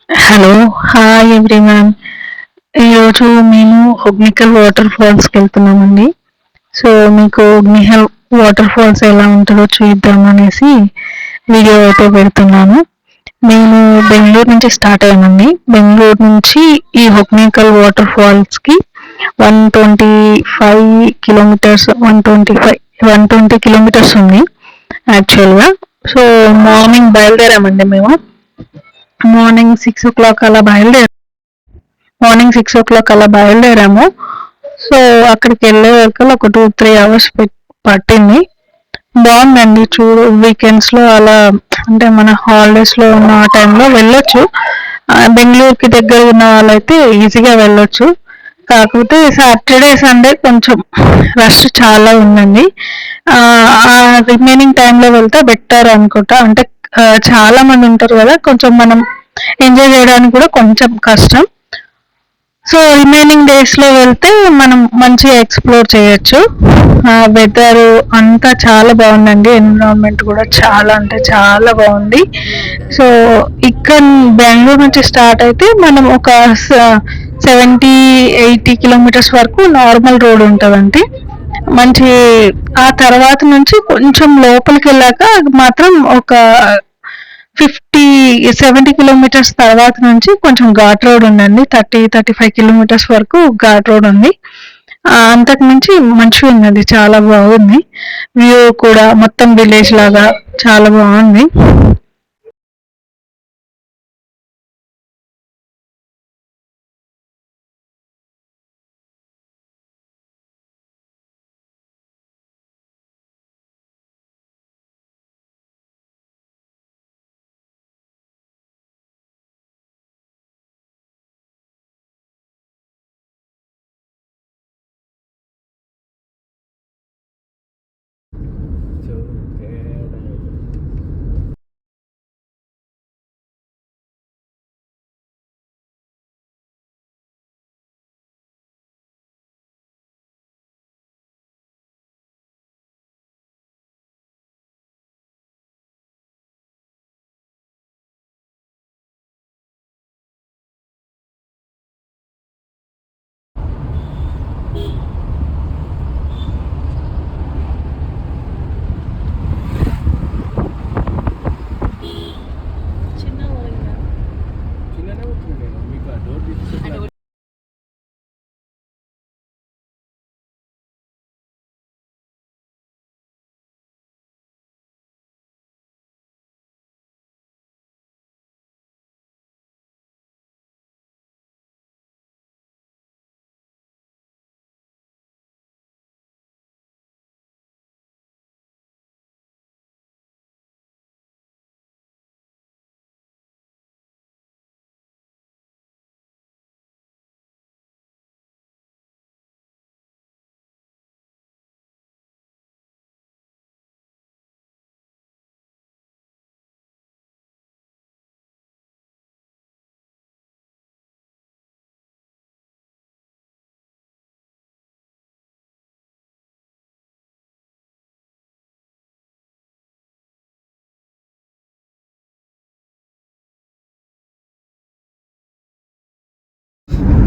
Hello, hi everyone. ఈరోజు మేము హొగ్నికల్ water ఫాల్స్కి వెళ్తున్నామండి. సో మీకు హొగ్నికల్ వాటర్ ఫాల్స్ ఎలా ఉంటుందో చూద్దామనేసి వీడియో అయితే పెడుతున్నాను. మేము బెంగళూరు నుంచి స్టార్ట్ అయ్యామండి. బెంగళూరు నుంచి ఈ హొగ్నికల్ వాటర్ ఫాల్స్కి 125 కిలోమీటర్స్ 120 కిలోమీటర్స్ ఉంది యాక్చువల్గా. సో మార్నింగ్ బయలుదేరామండి మేము. మార్నింగ్ 6 o'clock అలా బయలుదేరాము. సో అక్కడికి వెళ్ళే వరకు ఒక 2-3 hours పట్టింది. బాగుందండి. వీకెండ్స్లో అలా అంటే మన హాలిడేస్లో ఉన్న టైంలో వెళ్ళొచ్చు. బెంగళూరుకి దగ్గర ఉన్న వాళ్ళైతే ఈజీగా వెళ్ళొచ్చు. కాకపోతే సాటర్డే సండే కొంచెం రష్ చాలా ఉందండి. రిమైనింగ్ టైంలో వెళ్తే బెటర్ అనుకుంటా. అంటే చాలా మంది ఉంటారు కదా, కొంచెం మనం ఎంజాయ్ చేయడానికి కూడా కొంచెం కష్టం. సో రిమైనింగ్ డేస్లో వెళ్తే మనం మంచిగా ఎక్స్ప్లోర్ చేయొచ్చు. వెదర్ అంతా చాలా బాగుందండి. ఎన్విరాన్మెంట్ కూడా చాలా అంటే చాలా బాగుంది. సో ఇక్కడ బెంగళూరు నుంచి స్టార్ట్ అయితే మనం ఒక 70-80 కిలోమీటర్స్ వరకు నార్మల్ రోడ్ ఉంటుందండి. మంచి ఆ తర్వాత నుంచి కొంచెం లోపలికి వెళ్ళాక మాత్రం ఒక 50-70 కిలోమీటర్స్ తర్వాత నుంచి కొంచెం ఘాట్ రోడ్ ఉందండి. 30-35 కిలోమీటర్స్ వరకు ఘాట్ రోడ్ ఉంది. అంతకు మించి మంచిగా ఉన్నది, చాలా బాగుంది. వ్యూ కూడా మొత్తం విలేజ్ లాగా చాలా బాగుంది.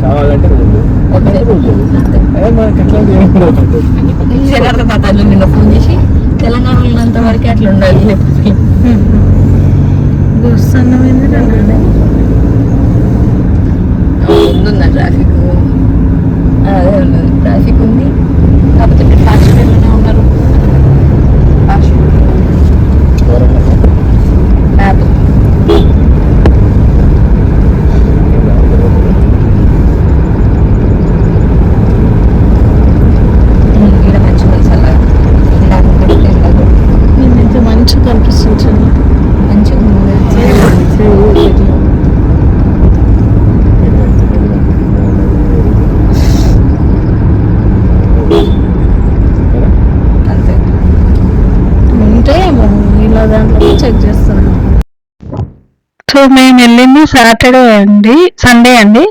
కావాలంటే నిన్న ఫోన్ చేసి తెలంగాణలో ఉన్నంత వరకు అట్లా ఉండాలి, లేకపోతే ముందున్న ట్రాఫిక్ అదే ఉన్నది. ట్రాఫిక్ ఉంది, కాకపోతే ఫాస్ట్ వెళ్ళినా ఉన్నారు. ఫాస్ట్ మ్యాప్ సో మేము వెళ్ళింది వచ్చింది సాటర్డే అండి, సండే అండి.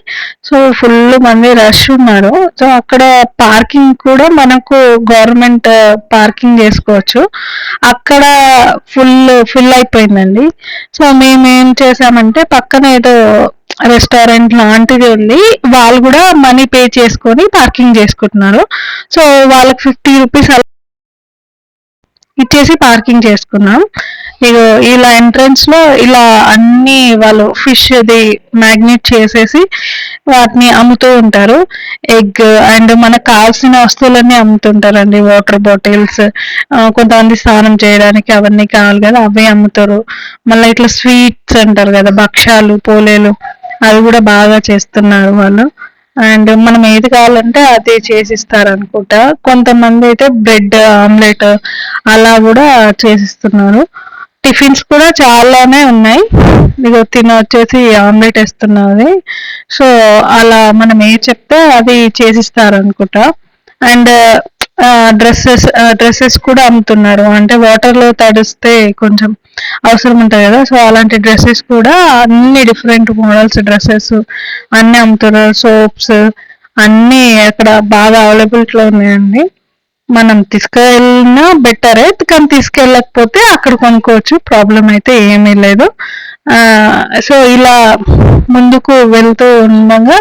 సో ఫుల్ మంది రష్ ఉన్నారు. సో అక్కడ పార్కింగ్ కూడా మనకు గవర్నమెంట్ పార్కింగ్ చేసుకోవచ్చు. అక్కడ ఫుల్ అయిపోయిందండి. సో మేము ఏం చేసామంటే పక్కన ఏదో రెస్టారెంట్ లాంటిది ఉంది. వాళ్ళు కూడా మనీ పే చేసుకొని పార్కింగ్ చేసుకుంటున్నారు. సో వాళ్ళకి 50 రూపీస్ ఇచ్చేసి పార్కింగ్ చేసుకున్నాం. ఇగో ఇలా ఎంట్రన్స్ లో ఇలా అన్ని వాళ్ళు ఫిష్ అది మ్యాగ్నేట్ చేసేసి వాటిని అమ్ముతూ ఉంటారు. ఎగ్ అండ్ మనకు కావాల్సిన వస్తువులన్నీ అమ్ముతుంటారండి. వాటర్ బాటిల్స్, కొంతమంది స్నానం చేయడానికి అవన్నీ కావాలి కదా, అవే అమ్ముతారు. మళ్ళీ ఇట్లా స్వీట్స్ అంటారు కదా, భక్షాలు, పోలేలు, అవి కూడా బాగా చేస్తున్నారు వాళ్ళు. అండ్ మనం ఏది కావాలంటే అది చేసిస్తారు అనుకుంటా. కొంతమంది అయితే బ్రెడ్ ఆమ్లెట్ అలా కూడా చేసిస్తున్నారు. టిఫిన్స్ కూడా చాలానే ఉన్నాయి. ఇదిగో తిన వచ్చేసి ఆమ్లెట్ వేస్తున్నది. సో అలా మనం ఏ చెప్తే అది చేసిస్తారు అనుకుంటా. అండ్ డ్రెస్సెస్ కూడా అమ్ముతున్నారు. అంటే వాటర్ లో తడిస్తే కొంచెం అవసరం ఉంటుంది కదా, సో అలాంటి డ్రెస్సెస్ కూడా అన్ని డిఫరెంట్ మోడల్స్ డ్రెస్సెస్ అన్ని అమ్ముతున్నారు. సోప్స్ అన్ని అక్కడ బాగా అవైలబిలిటీలో ఉన్నాయండి. మనం తీసుకెళ్ళినా బెటరే, కానీ తీసుకెళ్ళకపోతే అక్కడ కొనుక్కోవచ్చు, ప్రాబ్లం అయితే ఏమీ లేదు. సో ఇలా ముందుకు వెళ్తూ ఉండగా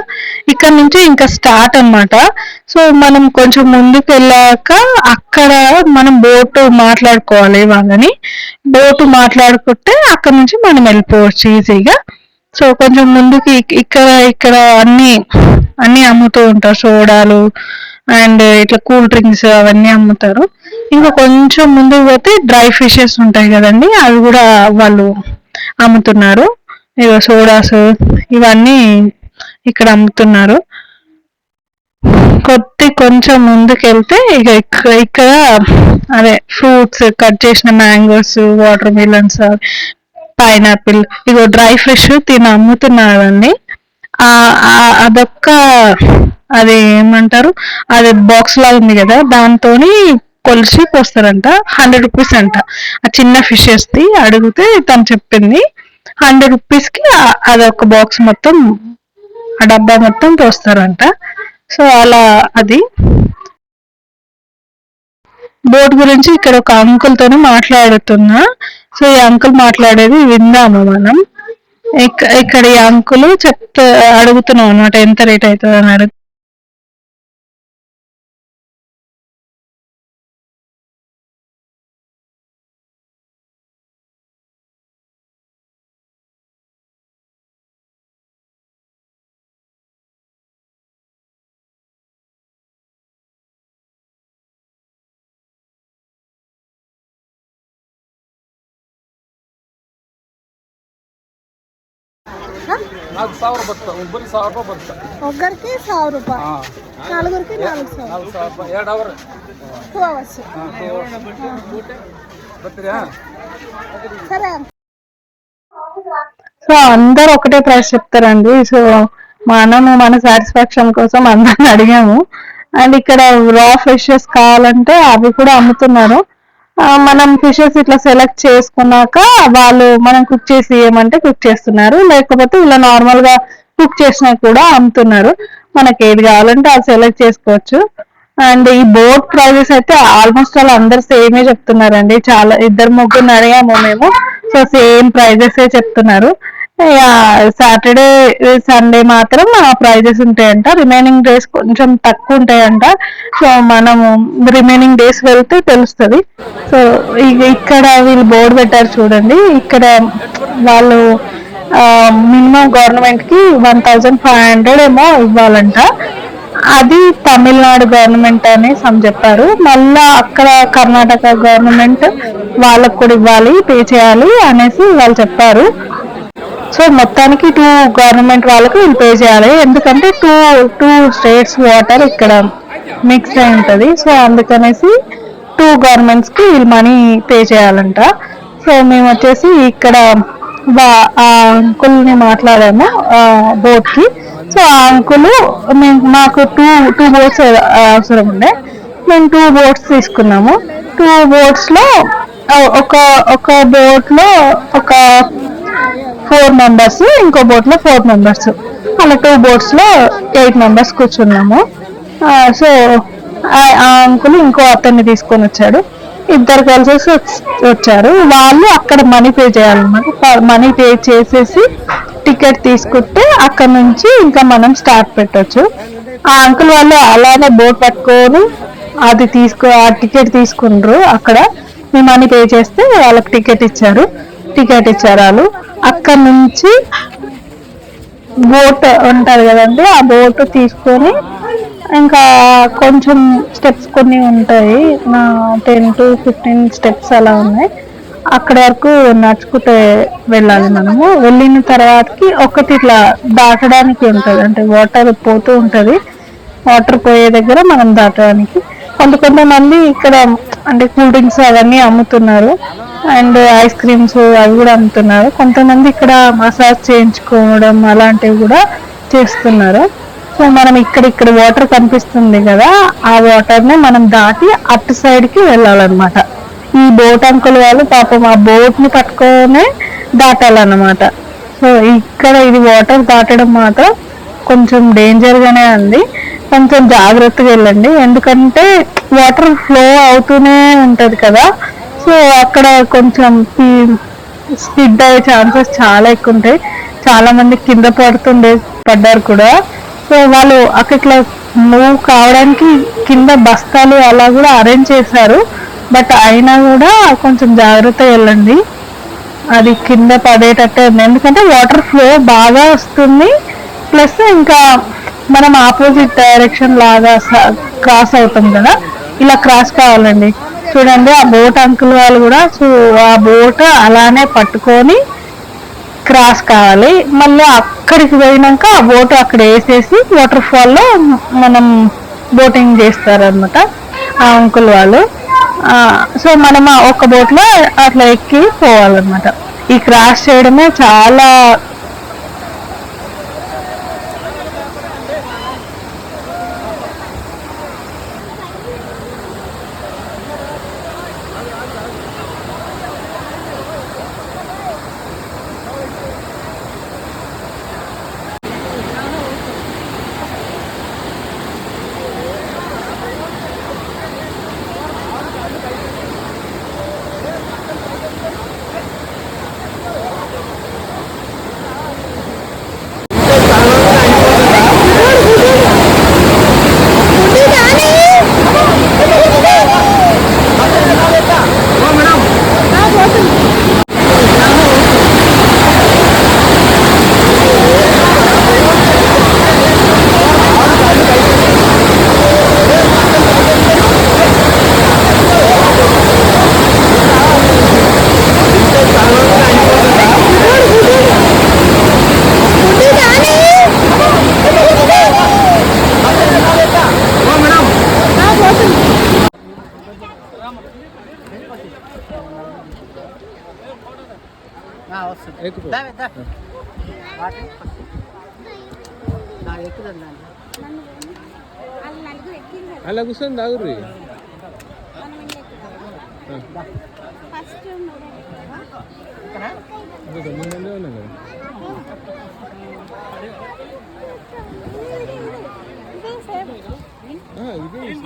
ఇక్కడ నుంచి ఇంకా స్టార్ట్ అన్నమాట. సో మనం కొంచెం ముందుకు వెళ్ళాక అక్కడ మనం బోటు మాట్లాడుకోవాలి. వాళ్ళని బోటు మాట్లాడుకుంటే అక్కడ నుంచి మనం వెళ్ళిపోవచ్చు ఈజీగా. సో కొంచెం ముందుకి ఇక్కడ ఇక్కడ అన్ని అమ్ముతూ ఉంటారు. సోడాలు అండ్ ఇట్లా కూల్ డ్రింక్స్ అవన్నీ అమ్ముతారు. ఇంకా కొంచెం ముందుకు పోతే డ్రై ఫిషెస్ ఉంటాయి కదండి, అవి కూడా వాళ్ళు అమ్ముతున్నారు. ఇక సోడాస్ ఇవన్నీ ఇక్కడ అమ్ముతున్నారు. కొంచెం ముందుకెళ్తే ఇక ఇక్కడ అదే ఫ్రూట్స్ కట్ చేసిన మ్యాంగోస్, వాటర్ మిలన్స్, పైనాపిల్, ఇగో డ్రై ఫ్రెష్ అమ్ముతున్నారండి. అదొక్క అది ఏమంటారు, అది బాక్స్ లాగా ఉంది కదా, దాంతోని కొలిసి పోస్తారంట. 100 రూపీస్ అంట. ఆ చిన్న ఫిషెస్ ది అడిగితే తను చెప్పింది 100 రూపీస్ కి అదొక బాక్స్ మొత్తం, ఆ డబ్బా మొత్తం పోస్తారంట. సో అలా అది బోట్ గురించి ఇక్కడ ఒక అంకుల్ తోని మాట్లాడుతున్నా. సో ఈ అంకుల్ మాట్లాడేది విందాము మనం. ఇక్కడ ఈ అంకుల్ అడుగుతున్నాం అనమాట, ఎంత రేట్ అవుతుంది అని అడుగు. నాకు 1000 బస్తా ఒಬ್ಬರಿಗೆ 1000 ರೂಪಾಯಿ ಬಸ್ತಾ ఒక్కరికి 100 రూపాయలు, నలుగురికి 400. 4000 ರೂಪಾಯಿ 2 అవర్ 2 అవర్స్. ಬರ್ತೀರಾ? సరే. సో అందరు ఒకటే ప్రైస్ చెప్తారండి. సో మన సాటిస్ఫాక్షన్ కోసం అందరిని అడిగాము. అండ్ ఇక్కడ రా ఫిషెస్ కావాలంటే అవి కూడా అమ్ముతున్నారు. మనం ఫిషెస్ ఇట్లా సెలెక్ట్ చేసుకున్నాక వాళ్ళు మనం కుక్ చేసి ఇవ్వమంటే కుక్ చేస్తున్నారు, లేకపోతే ఇలా నార్మల్ గా కుక్ చేసినా కూడా అమ్ముతున్నారు. మనకి ఏది కావాలంటే అది సెలెక్ట్ చేసుకోవచ్చు. అండ్ ఈ బోట్ ప్రైజెస్ అయితే ఆల్మోస్ట్ వాళ్ళు అందరు సేమే చెప్తున్నారండి. చాలా 2-3 అడిగాము మేము. సో సేమ్ ప్రైజెస్ చెప్తున్నారు. సాటర్డే సండే మాత్రం ఆ ప్రైజెస్ ఉంటాయంట, రిమైనింగ్ డేస్ కొంచెం తక్కువ ఉంటాయంట. సో మనము రిమైనింగ్ డేస్ వెళ్తే తెలుస్తుంది. సో ఇక్కడ వీళ్ళు బోర్డు పెట్టారు చూడండి. ఇక్కడ వాళ్ళు మినిమం గవర్నమెంట్ కి 1500 ఏమో ఇవ్వాలంట. అది తమిళనాడు గవర్నమెంట్ అని చెప్పారు. మళ్ళా అక్కడ కర్ణాటక గవర్నమెంట్ వాళ్ళకు కూడా ఇవ్వాలి, పే చేయాలి అనేసి వాళ్ళు చెప్పారు. సో మొత్తానికి 2 గవర్నమెంట్ వాళ్ళకు వీళ్ళు పే చేయాలి. ఎందుకంటే టూ స్టేట్స్ వాటర్ ఇక్కడ మిక్స్ అయి ఉంటుంది. సో అందుకనేసి 2 గవర్నమెంట్స్ కి వీళ్ళు మనీ పే చేయాలంట. సో మేము వచ్చేసి ఇక్కడ ఆ అంకుల్ని మాట్లాడాము బోట్ కి. సో ఆ అంకుల్ మాకు టూ బోట్స్ అవసరం ఉండే, మేము 2 బోట్స్ తీసుకున్నాము. 2 బోట్స్ లో ఒక బోట్ లో ఒక 4 మెంబర్స్, ఇంకో బోట్ లో 4 మెంబర్స్, అలా 2 బోట్స్ లో 8 మెంబర్స్ కూర్చున్నాము. సో ఆ అంకుల్ ఇంకో అతన్ని తీసుకొని వచ్చాడు, ఇద్దరు కలిసి వచ్చారు. వాళ్ళు అక్కడ మనీ పే చేయాలన్నమాట. మనీ పే చేసేసి టికెట్ తీసుకుంటే అక్కడ నుంచి ఇంకా మనం స్టార్ట్ పెట్టొచ్చు. ఆ అంకుల్ వాళ్ళు అలానే బోట్ పట్టుకొని ఆ టికెట్ తీసుకుండ్రు. అక్కడ మీ మనీ పే చేస్తే వాళ్ళకి టికెట్ ఇచ్చారు వాళ్ళు. అక్కడ నుంచి బోట్ ఉంటుంది కదండి, ఆ బోట్ తీసుకొని ఇంకా కొంచెం స్టెప్స్ కొన్ని ఉంటాయి, 10 to 15 స్టెప్స్ అలా ఉన్నాయి. అక్కడ వరకు నడుచుకుంటే వెళ్ళాలి. మనము వెళ్ళిన తర్వాతకి ఒకటి ఇట్లా దాటడానికి ఉంటుంది, అంటే వాటర్ పోతూ ఉంటుంది, వాటర్ పోయే దగ్గర మనం దాటడానికి. కొంతమంది ఇక్కడ అంటే కూల్ డ్రింక్స్ అవన్నీ అమ్ముతున్నారు, అండ్ ఐస్ క్రీమ్స్ అవి కూడా అమ్ముతున్నారు. కొంతమంది ఇక్కడ మసాజ్ చేయించుకోవడం అలాంటివి కూడా చేస్తున్నారు. సో మనం ఇక్కడ వాటర్ కనిపిస్తుంది కదా, ఆ వాటర్ ని మనం దాటి అటు సైడ్ కి వెళ్ళాలన్నమాట. ఈ బోట్ అంకుల్ వాళ్ళు పాపం ఆ బోట్ ని పట్టుకొనే దాటాలన్నమాట. సో ఇక్కడ ఇది వాటర్ దాటడం మాత్రం కొంచెం డేంజర్ గానే ఉంది, కొంచెం జాగ్రత్తగా వెళ్ళండి, ఎందుకంటే వాటర్ ఫ్లో అవుతూనే ఉంటది కదా. సో అక్కడ కొంచెం స్కిడ్ అయ్యే ఛాన్సెస్ చాలా ఎక్కువ ఉంటాయి. చాలా మంది కింద పడ్డారు కూడా. సో వాళ్ళు అక్కడ మూవ్ కావడానికి కింద బస్తాలు అలా కూడా అరేంజ్ చేశారు, బట్ అయినా కూడా కొంచెం జాగ్రత్తగా వెళ్ళండి, అది కింద పడేటట్టే ఉంది. ఎందుకంటే వాటర్ ఫ్లో బాగా వస్తుంది, ప్లస్ ఇంకా మనం ఆపోజిట్ డైరెక్షన్ లాగా క్రాస్ అవుతాం కదా, ఇలా క్రాస్ కావాలండి. చూడండి ఆ బోట్ అంకుల్ వాళ్ళు కూడా ఆ బోట్ అలానే పట్టుకొని క్రాస్ కావాలి. మళ్ళీ అక్కడికి పోయినాక ఆ బోట్ అక్కడ వేసేసి వాటర్ ఫాల్లో మనం బోటింగ్ చేస్తారనమాట ఆ అంకుల్ వాళ్ళు. సో మనం ఒక బోట్ లో అట్లా ఎక్కి పోవాలన్నమాట. ఈ క్రాస్ చేయడమే చాలా అలా కూర్చొని తాగుర్రి.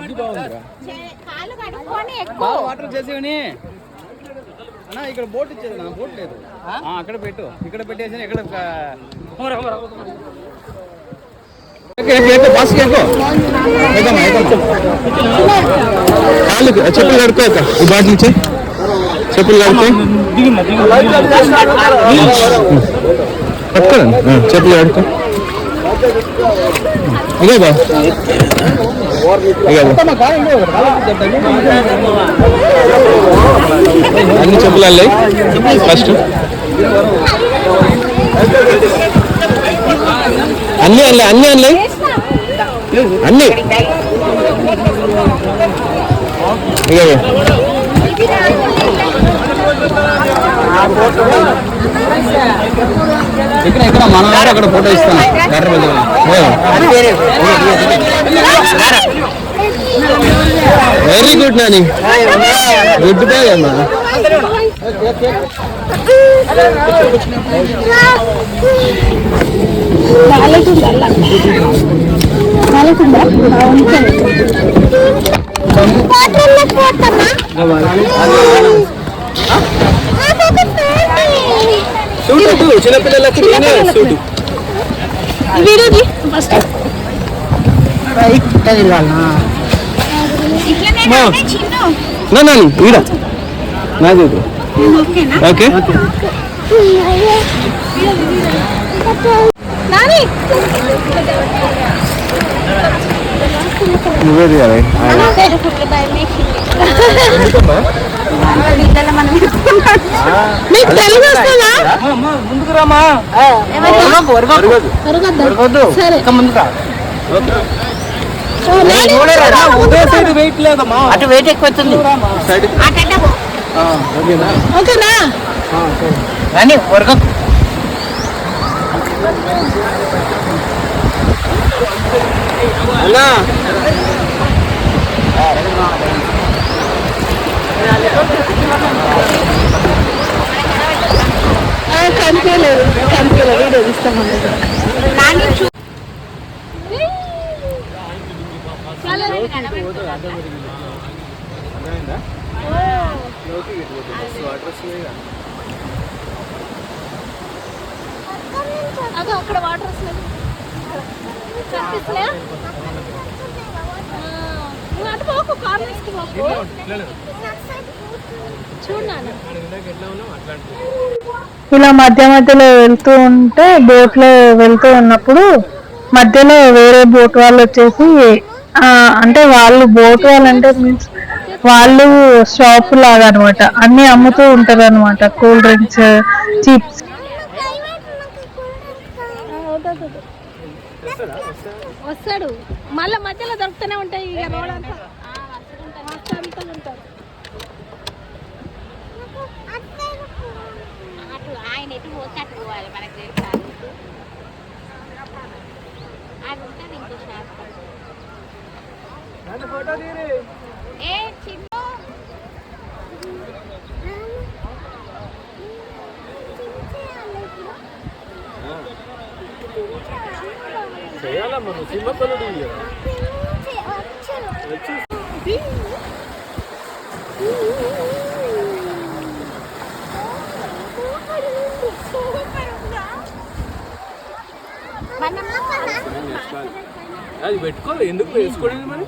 ఇది బాగుందిరా, వాటర్ చేసేవని అన్నా. ఇక్కడ బోట్ ఇచ్చేది నా బోట్ లేదు, అక్కడ పెట్టు, ఇక్కడ పెట్టేసి ఎక్కడ చెప్పులు కడుకో, ఈ బాటి నుంచి చెప్పులు కడుకో, చెప్పులు కడుకో. ఇదే బా అన్ని చెప్పులు అల్లాయి ఫస్ట్, అన్నీ అల్లాయి అన్నీ ఇక ఇక్కడ మన వారు అక్కడ ఫోటో ఇస్తాను. Very good Nani, good boy అమ్మా. చిన్నపిల్లలకి ఫస్ట్ ఈడ నాది ఓకే నువ్వే తీయాలి మీకు తెలుగు వస్తుందా? ముందుకు రామా సరే వెయిట్ లేదమ్మా అటు వెయిట్ ఎక్కువ అవుతుంది. ఓకేనా? కానీ వరకు అన్నా కనిపించలేదు వీడియో తీస్తామని అదో అక్కడ వాటర్ వస్తుంది కనిపిస్తలే నువ్వు అటు పోకు కార్ తీసుకుపోకు చూడాలి ఇలా మధ్య మధ్యలో వెళ్తూ ఉంటే బోట్ లో వెళ్తూ ఉన్నప్పుడు మధ్యలో వేరే బోట్ వాళ్ళు వచ్చేసి అంటే వాళ్ళు బోట్ వాళ్ళు అంటే మీన్స్ వాళ్ళు షాప్ లాగా అనమాట, అన్ని అమ్ముతూ ఉంటారు అనమాట, కూల్ డ్రింక్స్, చిప్స్. వస్తాడు మళ్ళీ మధ్యలో దొరుకుతూనే ఉంటాయి ఇక రోడ్ అంతా ఉంటారు. ఆయన ఎటు పోతే అటు పోవాలి మనకు తెలుసా అది ఉంటుంది ఇంకో షాప్ ఏ చిన్న చేయాలమ్మా సినిమ పనులు అది పెట్టుకోవాలి, ఎందుకు వేసుకోలేదు మరి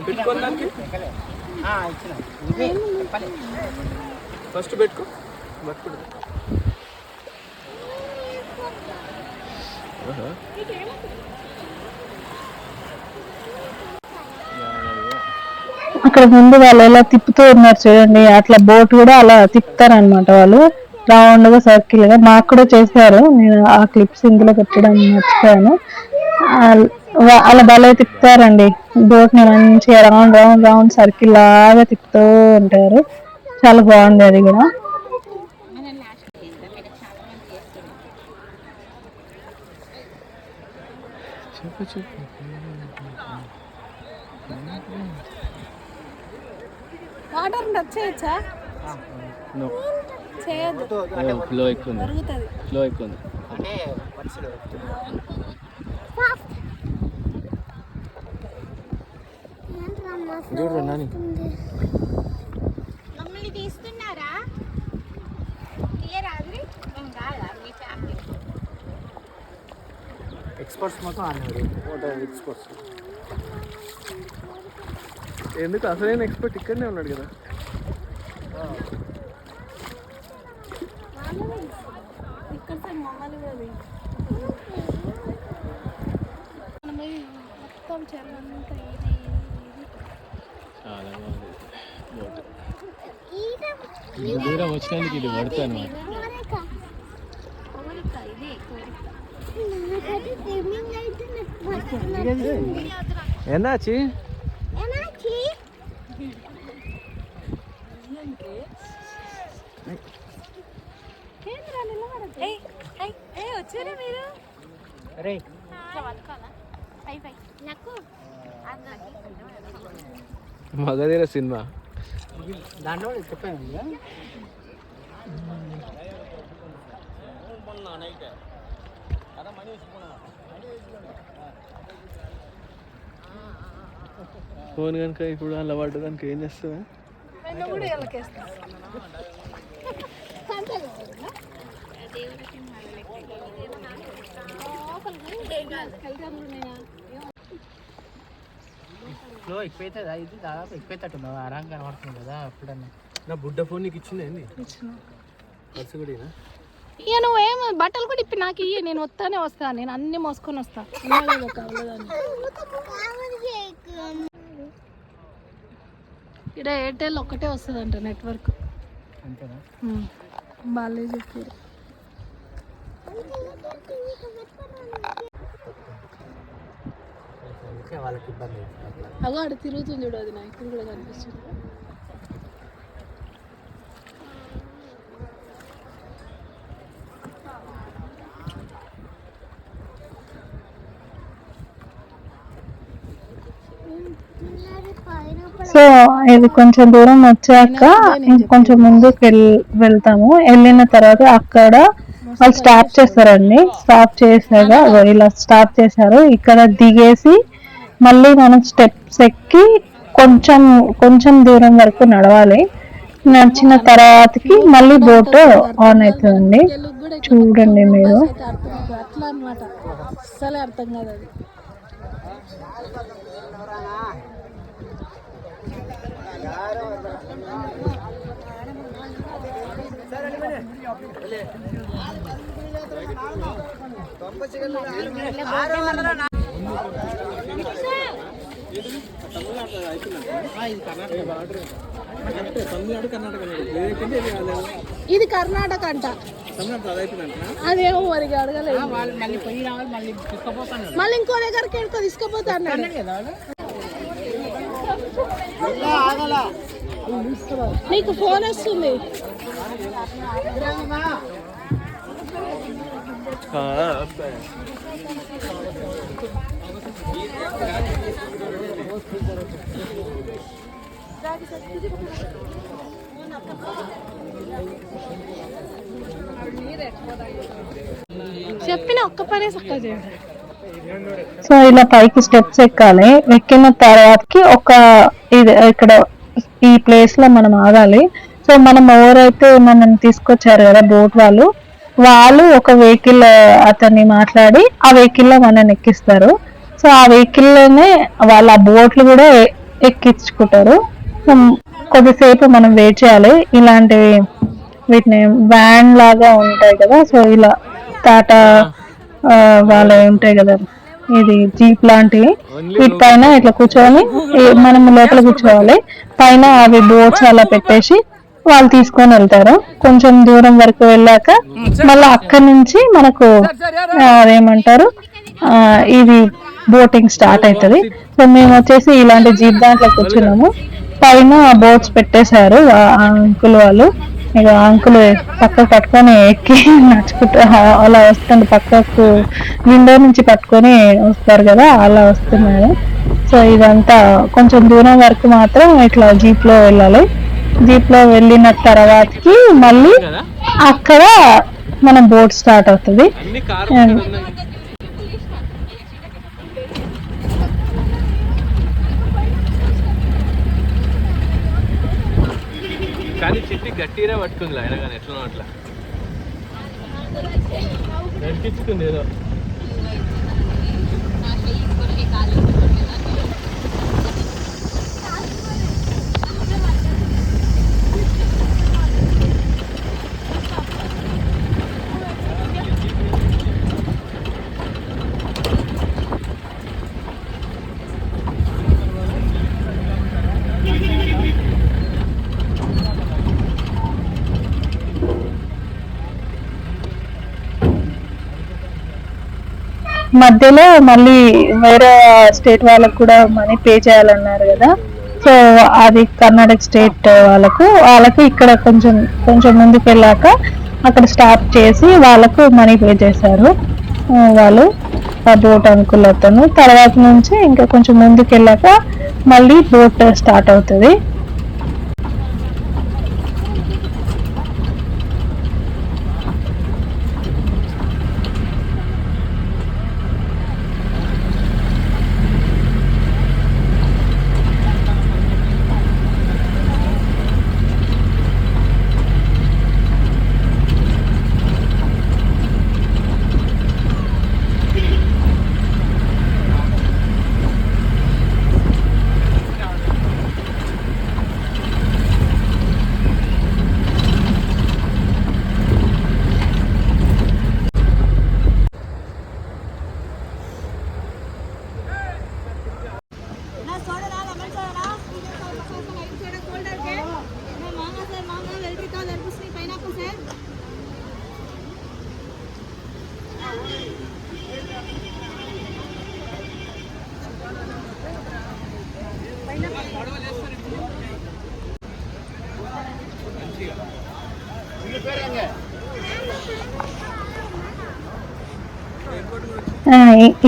పెట్టుకోవడానికి ఫస్ట్ పెట్టుకో పట్టుకో. అక్కడ ముందు వాళ్ళు ఎలా తిప్పుతూ ఉన్నారు చూడండి, అట్లా బోట్ కూడా అలా తిప్పుతారనమాట వాళ్ళు, రౌండ్ గా సర్కిల్ గా. మాకు కూడా చేశారు, నేను ఆ క్లిప్స్ ఇందులో పెట్టడం మర్చిపోయాను. అలా భలే తిప్పుతారండి బోట్ ని, మంచిగా రౌండ్ రౌండ్ రౌండ్ సర్కిల్ లాగా తిప్పుతూ ఉంటారు. చాలా బాగుంది అది కూడా. వాటర్ వచ్చేయచ్చా? చేయొద్దు, ఫ్లో ఎక్కువ ఉంది, జరుగుతుంది. ఫ్లో ఎక్కువ ఉంది. చూడరా నాని, మమ్మల్ని తీస్తున్నారా? తీయరాదు కాదా మీ ఫ్యామిలీ ఎక్స్పర్ట్స్ మొత్తం అన్నాడు ఎక్స్పర్ట్స్. ఎందుకు అసలైన ఎక్స్పర్ట్ ఇక్కడనే ఉన్నాడు కదా. ఇక్కడ మమ్మల్ని కూడా మొత్తం చెల్లంతా చాలా బాగుంది బోట్. దూరం వచ్చినందుకు ఇది పడుతుంది అనమాట. ఎన్నాచి వచ్చారా మీరు? మగధీర సినిమా దాంట్లో చెప్పాను ఫోన్ కనుక ఇప్పుడు అలా పడ్డ దానికి ఏం చేస్తావా? ఆయన కూడా ఎలకేస్తా అంతే కదా ఫ్లో ఎక్కువైతుందా? ఇది దాదాపు ఎక్కువైతట్టుంది, ఆరాం కనబడుతుంది కదా ఎప్పుడన్నా. నా బుడ్డ ఫోన్ నీకు ఇచ్చింది ఏంది? పర్సు కూడా ఇక నువ్వేం బట్టలు కూడా ఇప్పి నాకు ఇయ్యి, నేను వస్తా నేను అన్ని మోసుకొని వస్తా. ఇక్కడ ఎయిర్టెల్ ఒక్కటే వస్తుందంట నెట్వర్క్. అంతేనా? బాగా చెప్పారు. వాళ్ళకి ఇబ్బంది. అగో అక్కడ తిరుగుతుంది చూడు, అది నాకు కూడా కనిపిస్తుంది. సో ఇది కొంచెం దూరం వచ్చాక ఇంకొంచెం ముందుకు వెళ్తాము. వెళ్ళిన తర్వాత అక్కడ వాళ్ళు స్టాప్ చేస్తారండి. స్టాప్ చేసాక ఇలా స్టాప్ చేశారు. ఇక్కడ దిగేసి మళ్ళీ మనం స్టెప్స్ ఎక్కి కొంచెం దూరం వరకు నడవాలి. నడిచిన తర్వాతకి మళ్ళీ బోట్ ఆన్ అవుతుందండి. చూడండి మీరు. అట్లా అనమాట, అస్సలే అర్థం కాదు అది. ఇది కర్ణాటక అంట, అదేమో మరి అడగలేదు. మళ్ళీ ఇంకో దగ్గరికి ఎడుకో తీసుకుపోతా అన్నాడు. నీకు ఫోన్ వస్తుంది. చెప్పిన ఒక్క పనే చక్కగా చేయండి. సో ఇలా పైకి స్టెప్స్ ఎక్కాలి. ఎక్కిన తర్వాతకి ఇక్కడ ఈ ప్లేస్ లో మనం ఆగాలి. సో మనం ఎవరైతే మనం తీసుకొచ్చారు కదా బోట్ వాళ్ళు ఒక వెహికల్ అతన్ని మాట్లాడి ఆ వెహికల్ లో మనల్ని ఎక్కిస్తారు. సో ఆ వెహికల్ లోనే వాళ్ళ బోట్లు కూడా ఎక్కించుకుంటారు. కొద్దిసేపు మనం వెయిట్ చేయాలి. ఇలాంటివి వీటిని వ్యాన్ లాగా ఉంటాయి కదా, సో ఇలా టాటా వాళ్ళ ఉంటాయి కదా, ఇది జీప్ లాంటివి. వీటిపైన ఇట్లా కూర్చొని మనం లోపల కూర్చోవాలి. పైన అవి బోట్స్ అలా పెట్టేసి వాళ్ళు తీసుకొని వెళ్తారు. కొంచెం దూరం వరకు వెళ్ళాక మళ్ళీ అక్కడి నుంచి మనకు అదేమంటారు ఇది బోటింగ్ స్టార్ట్ అవుతుంది. సో మేము వచ్చేసి ఇలాంటి జీప్ దాంట్లో కూర్చున్నాము. పైన బోట్స్ పెట్టేశారు అంకుల్ వాళ్ళు. ఇక అంకుల్ పక్కకు పట్టుకొని ఎక్కి నడుచుకుంటూ అలా వస్తుంది. పక్కకు విండో నుంచి పట్టుకొని వస్తారు కదా, అలా వస్తున్నారు. సో ఇదంతా కొంచెం దూరం వరకు మాత్రం ఇట్లా జీప్ లో వెళ్ళాలి. జీప్ లో వెళ్ళిన తర్వాతకి మళ్ళీ అక్కడ మన బోట్ స్టార్ట్ అవుతుంది. కానీ చెట్టు గట్టిగా పట్టుకుంది ఆయన, కానీ ఎట్లా అట్లా నడిపించుకుంది ఏదో. మధ్యలో మళ్ళీ వేరే స్టేట్ వాళ్ళకు కూడా మనీ పే చేయాలన్నారు కదా, సో అది కర్ణాటక స్టేట్ వాళ్ళకి ఇక్కడ కొంచెం ముందుకు వెళ్ళాక అక్కడ స్టాప్ చేసి వాళ్ళకు మనీ పే చేశారు వాళ్ళు, ఆ బోట్ అంకుల్ అతను. తర్వాత నుంచి ఇంకా కొంచెం ముందుకు వెళ్ళాక మళ్ళీ బోట్ స్టార్ట్ అవుతుంది.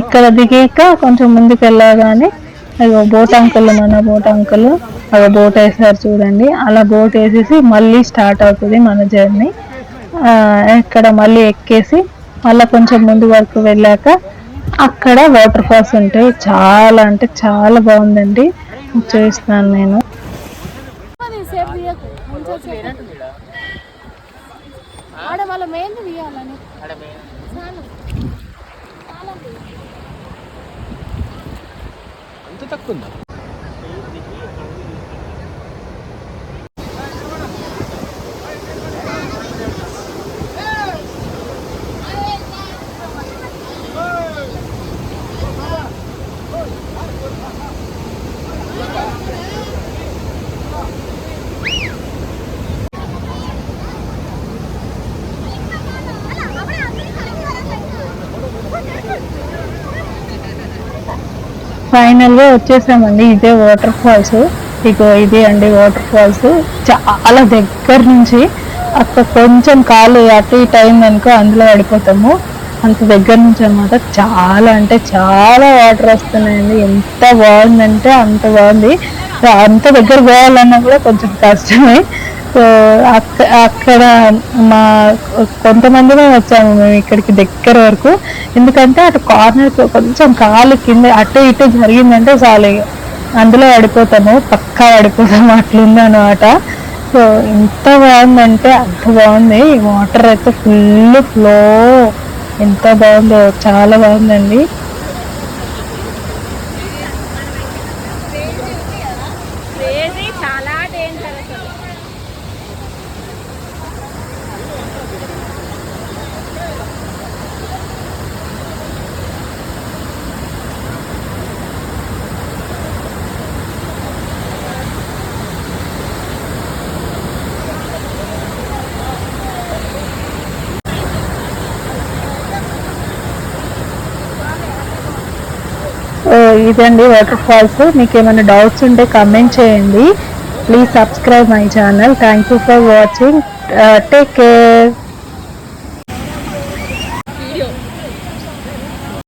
ఇక్కడ దిగాక కొంచెం ముందుకు వెళ్ళగానే అయ్యో బోట్ అంకుల్ మన బోట్ అంకుల్ అలా బోట్ వేసారు చూడండి. అలా బోట్ వేసేసి మళ్ళీ స్టార్ట్ అవుతుంది మన జర్నీ. ఇక్కడ మళ్ళీ ఎక్కేసి మళ్ళీ కొంచెం ముందు వరకు వెళ్ళాక అక్కడ వాటర్ ఫాల్స్ ఉంటాయి. చాలా అంటే చాలా బాగుందండి, చూస్తున్నాను నేను. ఆడ వాళ్ళ మెయిన్ తీయాలని అంత తక్కువ ఉందా? ఫైనల్ గా వచ్చేసామండి. ఇదే వాటర్ ఫాల్స్. ఇగో ఇది అండి వాటర్ ఫాల్స్. చాలా దగ్గర నుంచి అక్కడ కొంచెం కాలు అటు ఇటు అయిందనుకో అందులో పడిపోతాము. అంత దగ్గర నుంచి అనమాట. చాలా అంటే చాలా వాటర్ వస్తున్నాయండి. ఎంత బాగుందంటే అంత బాగుంది. అంత దగ్గర పోవాలన్నా కూడా కొంచెం కష్టమే. సో అక్కడ మా కొంతమందిమే వచ్చాము మేము ఇక్కడికి దగ్గర వరకు. ఎందుకంటే అటు కార్నర్ కొంచెం కాలు కింద అటు ఇటు జరిగిందంటే చాలు అందులో పడిపోతాము, పక్కా పడిపోతాము, అట్లుంది అనమాట. సో ఎంత బాగుందంటే అంత బాగుంది. వాటర్ అయితే ఫుల్ ఫ్లో, ఎంత బాగుందో, చాలా బాగుందండి. చాలా డేంజర్ అసలు. ఇదండి వాటర్ ఫాల్స్. మీకు ఏమైనా డౌట్స్ ఉంటే కమెంట్ చేయండి. Please subscribe my channel. Thank you for watching. Take care.